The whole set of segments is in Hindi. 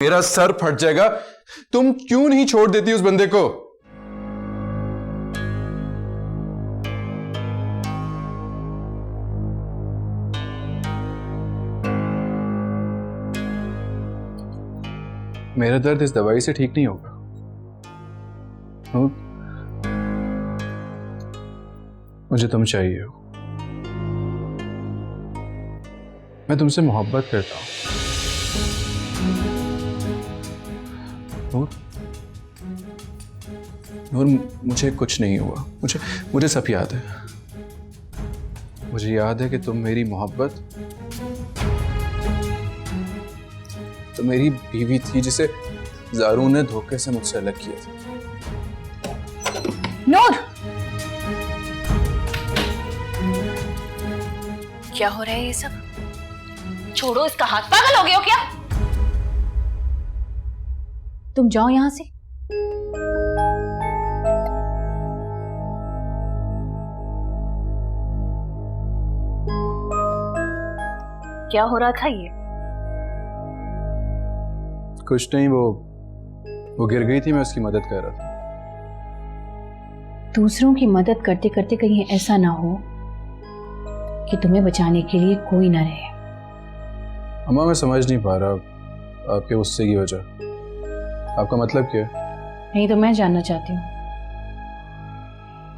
मेरा सर फट जाएगा। तुम क्यों नहीं छोड़ देती उस बंदे को? मेरा दर्द इस दवाई से ठीक नहीं होगा। मुझे तुम चाहिए हो। मैं तुमसे मोहब्बत करता हूं। नूर, नूर, मुझे कुछ नहीं हुआ। मुझे सब याद है। मुझे याद है कि तुम मेरी मोहब्बत, तो मेरी बीवी थी जिसे जारू ने धोखे से मुझसे अलग किया था। नूर, क्या हो रहा है ये सब? छोड़ो इसका हाथ। पागल हो गए हो क्या? तुम जाओ यहां से। क्या हो रहा था ये? कुछ नहीं, वो गिर गई थी, मैं उसकी मदद कर रहा था। दूसरों की मदद करते करते कहीं ऐसा ना हो कि तुम्हें बचाने के लिए कोई ना रहे। अम्मा, मैं समझ नहीं पा रहा आपके गुस्से की वजह। आपका मतलब क्या है? नहीं तो मैं जानना चाहती हूँ,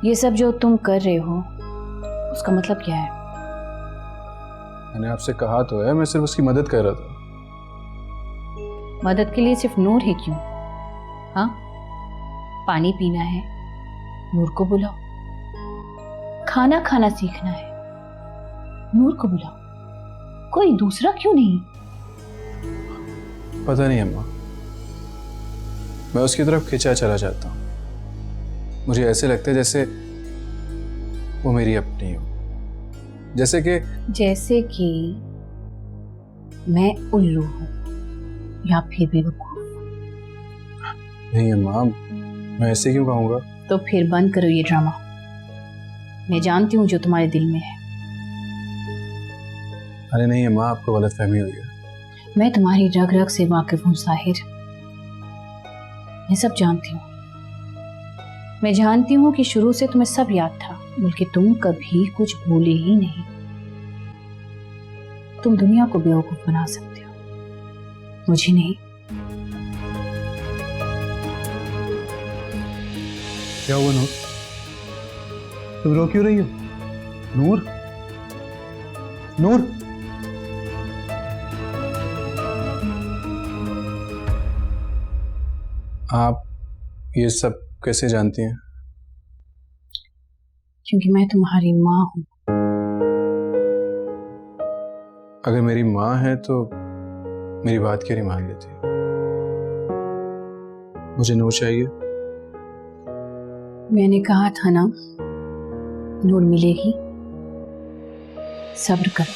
ये सब जो तुम कर रहे हो उसका मतलब क्या है? मैंने आपसे कहा तो है, मैं सिर्फ उसकी मदद कर रहा था। मदद के लिए सिर्फ नूर ही क्यों? हाँ, पानी पीना है, नूर को बुलाओ। खाना खाना सीखना है, नूर को बुलाओ। कोई दूसरा क्यों नहीं? पता नहीं अम्मा, मैं उसकी तरफ खिंचा चला जाता हूँ। मुझे ऐसे लगता है जैसे वो मेरी अपनी हो, जैसे कि मैं उल्लू हूं या फिर बेवकूफ। नहीं अम्मा, मैं ऐसे क्यों कहूँगा? तो फिर बंद करो ये ड्रामा। मैं जानती हूँ जो तुम्हारे दिल में है। अरे नहीं अम्मा, आपको गलतफहमी हुई है। मैं तुम्हारी रग रग से वाकिफ हूँ साहिर। मैं सब जानती हूँ। मैं जानती हूँ कि शुरू से तुम्हें सब याद था, बल्कि तुम कभी कुछ भूले ही नहीं। तुम दुनिया को बेवकूफ बना सकते हो, मुझे नहीं। क्या हुआ नूर? तुम रो क्यों रही हो? नूर, नूर, आप ये सब कैसे जानती हैं? क्योंकि मैं तुम्हारी माँ हूँ। अगर मेरी माँ है तो मेरी बात क्यों नहीं मान लेती? मुझे नूर चाहिए। मैंने कहा था ना, नूर मिलेगी। सब्र करो।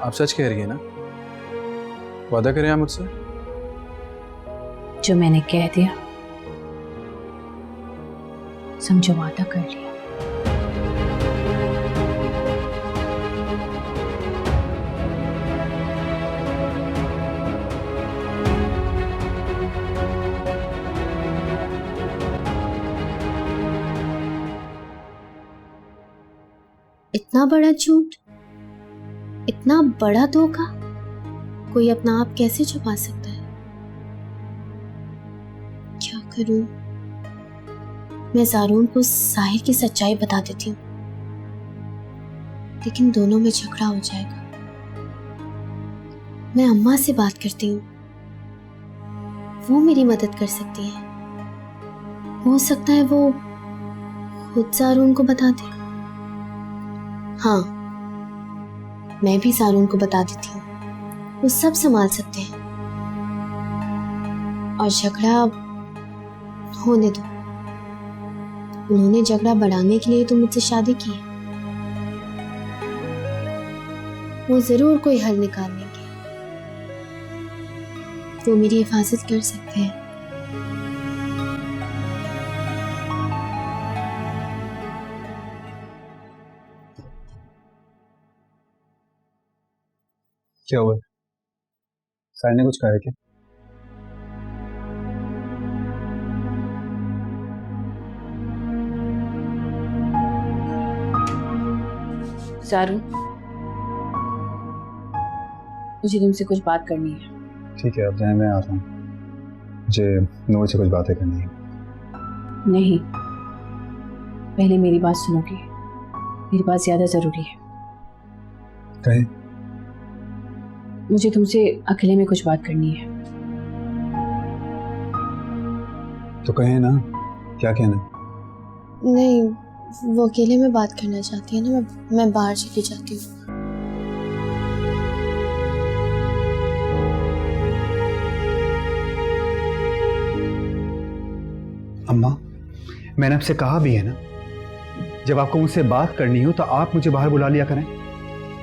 आप सच कह रही है ना? वादा करें आप मुझसे? जो मैंने कह दिया समझो वादा कर लिया। इतना बड़ा झूठ, इतना बड़ा धोखा कोई अपना आप कैसे छुपा सकता है? क्या करूं? मैं ज़ारून को साहिर की सच्चाई बता देती हूँ, लेकिन दोनों में झगड़ा हो जाएगा। मैं अम्मा से बात करती हूँ, वो मेरी मदद कर सकती है। हो सकता है वो खुद ज़ारून को बता दे। हाँ, मैं भी ज़ारून को बता देती हूँ, वो सब संभाल सकते हैं। और झगड़ा होने दो। उन्होंने झगड़ा बढ़ाने के लिए तो मुझसे शादी की है। वो जरूर कोई हल निकाल लेंगे। वो मेरी हिफाजत कर सकते हैं। क्या हुआ? साहिल ने कुछ कहा है क्या? जारू, मुझे तुमसे कुछ बात करनी है। ठीक है, अब जाए, मैं आ रहा हूँ। मुझे नूर से कुछ बातें करनी है। नहीं, पहले मेरी बात सुनोगे? मेरी बात ज्यादा जरूरी है। कहे? मुझे तुमसे अकेले में कुछ बात करनी है। तो कहे ना, क्या कहना? नहीं, वो अकेले में बात करना चाहती है ना, मैं बाहर चली जाती हूँ। अम्मा, मैंने आपसे कहा भी है ना, जब आपको मुझसे बात करनी हो तो आप मुझे बाहर बुला लिया करें।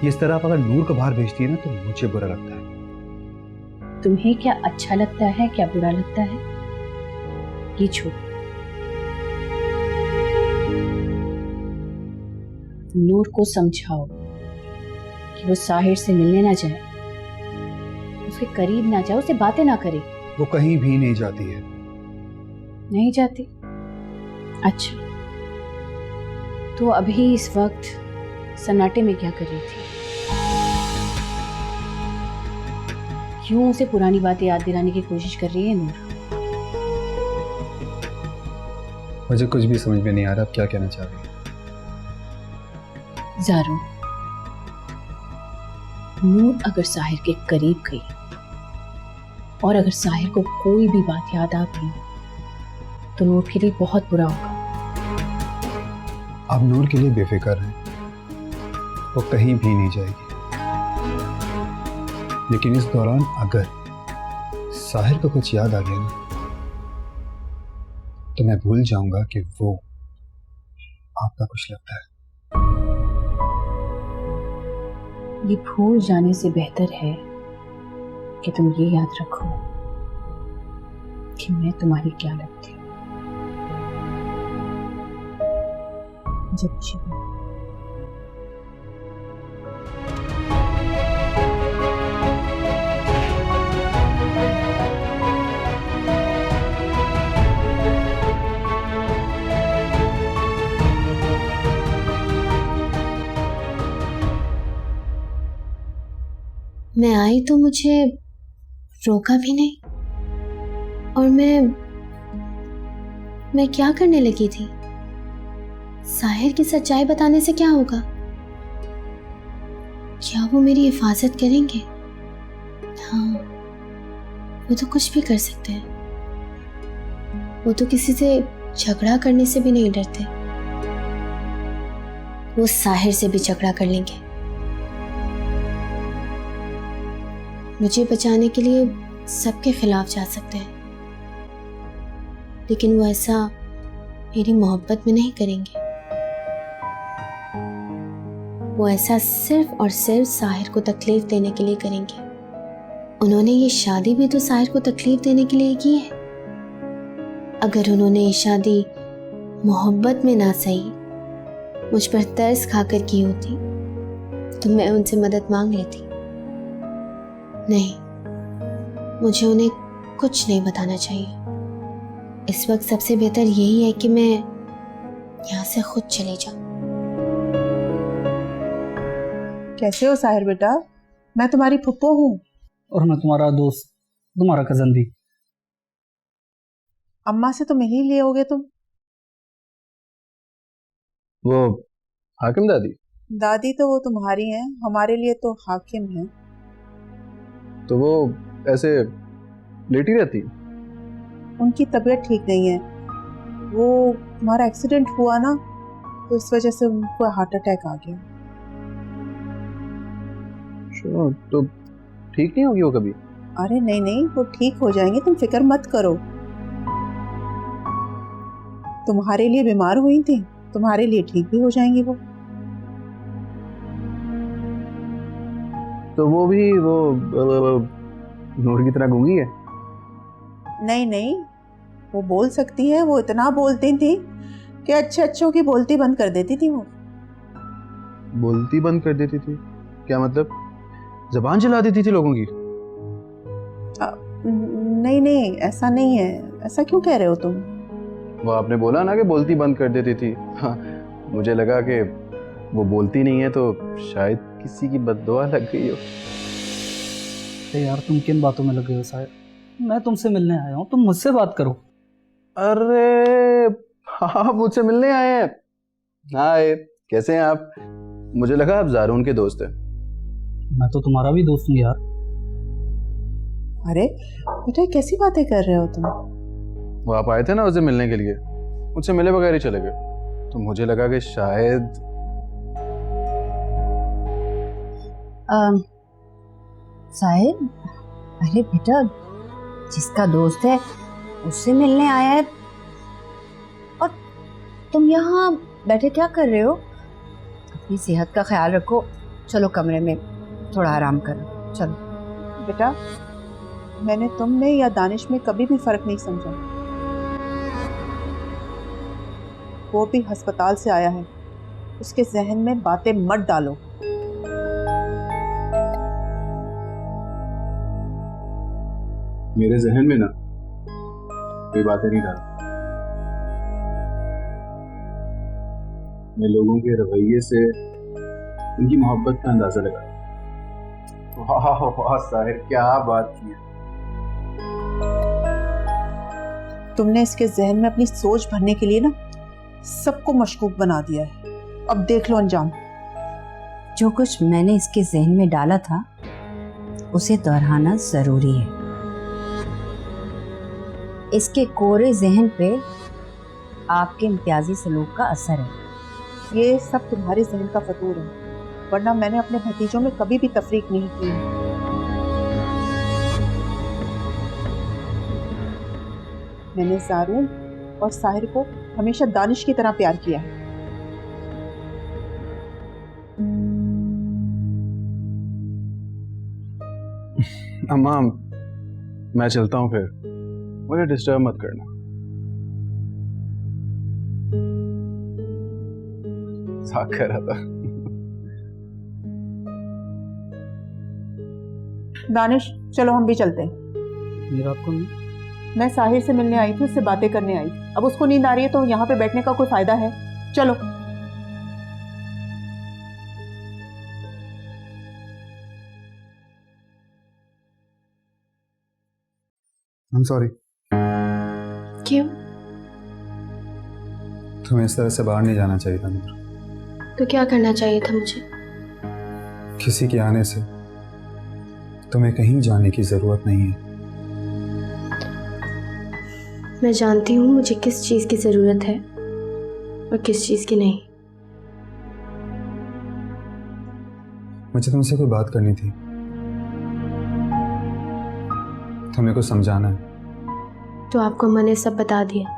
इस तरह आप अगर नूर को बाहर भेजती है ना तो मुझे बुरा लगता है। तुम्हें क्या अच्छा लगता है, क्या बुरा लगता है, ये छोड़। नूर को समझाओ कि वो साहिर से मिलने ना जाए, उसके करीब ना जाए, उससे बातें ना करे। वो कहीं भी नहीं जाती है। नहीं जाती? अच्छा, तो अभी इस वक्त सन्नाटे में क्या कर रही थी? क्यों उसे पुरानी बातें याद दिलाने की कोशिश कर रही है नूर? मुझे कुछ भी समझ में नहीं आ रहा आप क्या कहना चाह रही हैं। जारू, नूर अगर साहिर के करीब गई और अगर साहिर को कोई भी बात याद आ गई तो नूर के लिए बहुत बुरा होगा। आप नूर के लिए बेफिक्र हैं, वो कहीं भी नहीं जाएगी। लेकिन इस दौरान अगर साहिर को कुछ याद आ गया ना तो मैं भूल जाऊंगा कि वो आपका कुछ लगता है। ये भूल जाने से बेहतर है कि तुम ये याद रखो कि मैं तुम्हारी क्या लगती हूँ। मुझे खुशी हुई। मैं आई तो मुझे रोका भी नहीं, और मैं क्या करने लगी थी? साहिर की सच्चाई बताने से क्या होगा? क्या वो मेरी हिफाजत करेंगे? हाँ, वो तो कुछ भी कर सकते हैं। वो तो किसी से झगड़ा करने से भी नहीं डरते। वो साहिर से भी झगड़ा कर लेंगे। मुझे बचाने के लिए सबके खिलाफ जा सकते हैं, लेकिन वो ऐसा मेरी मोहब्बत में नहीं करेंगे। वो ऐसा सिर्फ और सिर्फ साहिर को तकलीफ देने के लिए करेंगे। उन्होंने ये शादी भी तो साहिर को तकलीफ देने के लिए की है। अगर उन्होंने ये शादी मोहब्बत में ना सही, मुझ पर तरस खाकर की होती तो मैं उनसे मदद मांग लेती। नहीं, मुझे उन्हें कुछ नहीं बताना चाहिए। इस वक्त सबसे बेहतर यही है कि मैं यहाँ से खुद चले जाऊं। कैसे हो साहिर बेटा? मैं तुम्हारी फुप्पो हूँ। और मैं तुम्हारा दोस्त, तुम्हारा कजन भी। अम्मा से तो मिल ही लिए होगे तुम। वो हाकिम दादी? दादी तो वो तुम्हारी हैं, हमारे लिए तो हाकिम हैं। तो वो ऐसे लेटी रहती? उनकी तबीयत ठीक नहीं है। वो तुम्हारा एक्सीडेंट हुआ ना, तो इस वजह से उनको हार्ट अटैक आ गया। तो ठीक नहीं होगी वो कभी? अरे नहीं नहीं, वो ठीक हो जाएंगे, तुम फिक्र मत करो। तुम्हारे लिए बीमार हुई थी, तुम्हारे लिए ठीक भी हो जाएंगी वो। तो वो भी वो नूर की तरह गूंगी है? नहीं नहीं, वो बोल सकती है। वो इतना बोलती थी कि अच्छे अच्छों की बोलती बंद कर देती थी। वो बोलती बंद कर देती थी? क्या मतलब? जबान चला देती थी लोगों की। नहीं नहीं, ऐसा नहीं है। ऐसा क्यों कह रहे हो तुम? वो आपने बोला ना कि बोलती बंद कर देती थी। हाँ, मुझे लगा कि वो बोलती नहीं है तो शायद किसी की बद्दुआ लग गई हो। अरे यार तुम किन बातों में लगे हो साहिर? मैं तुमसे मिलने आया हूँ, तुम मुझसे बात करो। अरे आप मुझसे मिलने आए हैं? हाय, कैसे हैं आप? मुझे लगा आप ज़ारून के दोस्त हैं। मैं तो तुम्हारा भी दोस्त हूँ यार। अरे बेटा, कैसी बातें कर रहे हो तुम? वो आप आए थे ना उसे मिलने के लिए, मुझसे मिले बगैर ही चले गए, तो मुझे लगा कि शायद साहिब, अरे बेटा, जिसका दोस्त है उससे मिलने आया है और तुम यहाँ बैठे क्या कर रहे हो? अपनी सेहत का ख्याल रखो, चलो कमरे में थोड़ा आराम करो, चलो। बेटा, मैंने तुम में या दानिश में कभी भी फर्क नहीं समझा। वो भी अस्पताल से आया है, उसके जहन में बातें मत डालो। मेरे जहन में ना कोई बातें नहीं डाल। मैं लोगों के रवैये से उनकी मोहब्बत का अंदाजा लगा। वाह वाह साहिर, क्या बात की है। तुमने इसके जहन में अपनी सोच भरने के लिए ना सबको मशकूक बना दिया है। अब देख लो अंजाम। जो कुछ मैंने इसके जहन में डाला था उसे दोहराना जरूरी है। इसके कोरे जहन पे आपके इम्तियाजी सलूक का असर है। ये सब तुम्हारे जहन का फतूर है, वरना मैंने अपने भतीजों में कभी भी तफरीक नहीं की है। मैंने ज़ारून और साहिर को हमेशा दानिश की तरह प्यार किया है। अम्मा, मैं चलता हूँ फिर, मुझे डिस्टर्ब मत करना। मजाक कर रहा था। दानिश, चलो हम भी चलते हैं। मेरा आपको मैं साहिर से मिलने आई थी, उससे बातें करने आई थी। अब उसको नींद आ रही है तो यहाँ पे बैठने का कोई फायदा है? चलो। I'm sorry। क्यों? तुम्हें इस तरह से बाहर नहीं जाना चाहिए था नूर। तो क्या करना चाहिए था मुझे? किसी के आने से तुम्हें कहीं जाने की जरूरत नहीं है। मैं जानती हूँ मुझे किस चीज़ की ज़रूरत है और किस चीज़ की नहीं। मुझे तुमसे कोई बात करनी थी, तुम्हें को समझाना है। तो आपको मैंने सब बता दिया।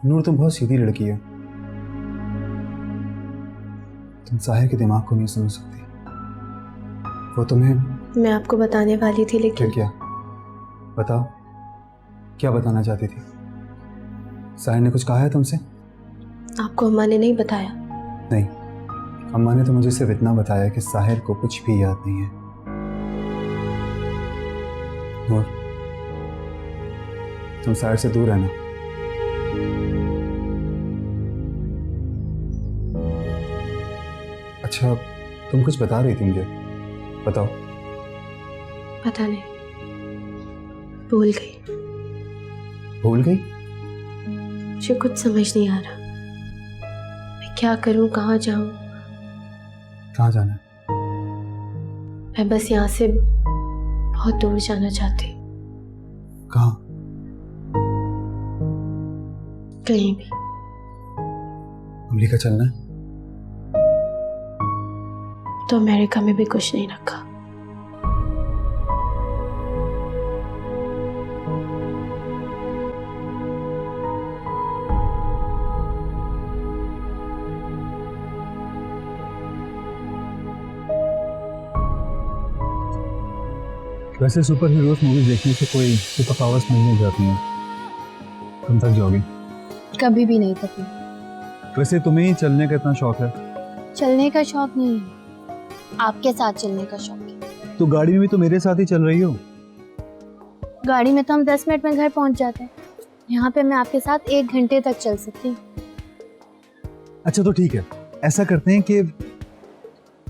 नूर, तुम बहुत सीधी लड़की है, तुम साहिर के दिमाग को नहीं समझ सकती। वो तुम्हें मैं आपको बताने वाली थी, लेकिन फिर क्या? बताओ, क्या बताना चाहती थी? साहिर ने कुछ कहा है तुमसे? आपको अम्मा ने नहीं बताया। नहीं, अम्मा ने तो मुझे सिर्फ इतना बताया कि साहिर को कुछ भी याद नहीं है। नूर, तुम साहिर से दूर रहना। अच्छा, तुम कुछ बता रही थी मुझे, बताओ। पता नहीं, भूल गई। भूल गई? मुझे कुछ समझ नहीं आ रहा, मैं क्या करूं, कहाँ जाऊं। कहाँ जाना है? मैं बस यहाँ से बहुत दूर जाना चाहती हूँ। कहाँ? कहीं भी। अमेरिका चलना है? तो अमेरिका में भी कुछ नहीं रखा। वैसे सुपर हीरोज मूवीज देखने से कोई सुपर पावर्स मिलने जाती हैं, तुम थक जाओगे। कभी भी नहीं थकी। वैसे तुम्हें ही चलने का इतना शौक है, चलने का शौक नहीं है, आपके साथ चलने का शौक है। तो गाड़ी में भी तो मेरे साथ ही चल रही हो। गाड़ी में तो हम 10 मिनट में घर पहुंच जाते हैं, यहाँ पे मैं आपके साथ 1 घंटे तक चल सकती हूँ। अच्छा तो ठीक है, ऐसा करते हैं कि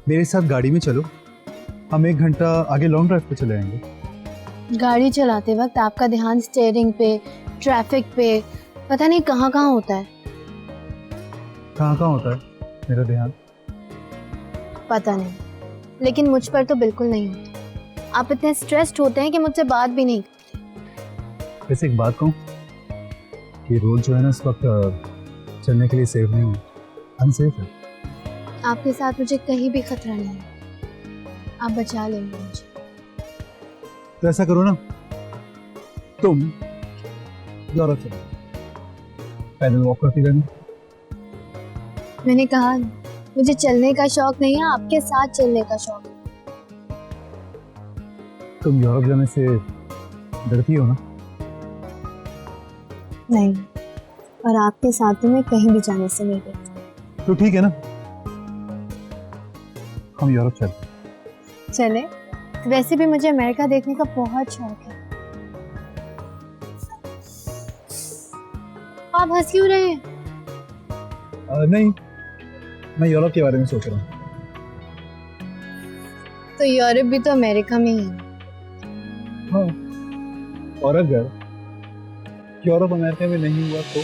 मेरे साथ गाड़ी में चलो, हम 1 घंटा आगे लॉन्ग ड्राइव पे चले जाएंगे। गाड़ी चलाते वक्त आपका ध्यान स्टीयरिंग पे, ट्रैफिक पे, पता नहीं कहाँ कहाँ होता है। कहाँ कहाँ होता है मेरा ध्यान? पता नहीं, लेकिन मुझ पर तो बिल्कुल नहीं होता। आप इतने स्ट्रेस्ड होते हैं कि मुझसे बात भी नहीं करते। वैसे एक बात कहूँ कि रोड जो है ना इस वक्त चलने के लिए सेफ नहीं है, अनसेफ है। आपके साथ मुझे कहीं भी खतरा नहीं है, आप बचा लेंगे मुझे। तो ऐसा करो ना, तुम यूरोप चलो, पैदल वॉक करती रहना। मैंने कहा मुझे चलने का शौक नहीं है, आपके साथ चलने का शौक है। तुम यूरोप जाने से डरती हो ना? नहीं, और आपके साथ तो मैं कहीं भी जाने से नहीं डरती। तो ठीक है ना, हम यूरोप चलते हैं। चले, वैसे भी मुझे अमेरिका देखने का बहुत शौक है। आप हंस क्यों रहे हैं? नहीं, मैं यूरोप के बारे में सोच रहा हूँ। तो यूरोप भी तो अमेरिका में ही है। हाँ, और अगर यूरोप अमेरिका में नहीं हुआ तो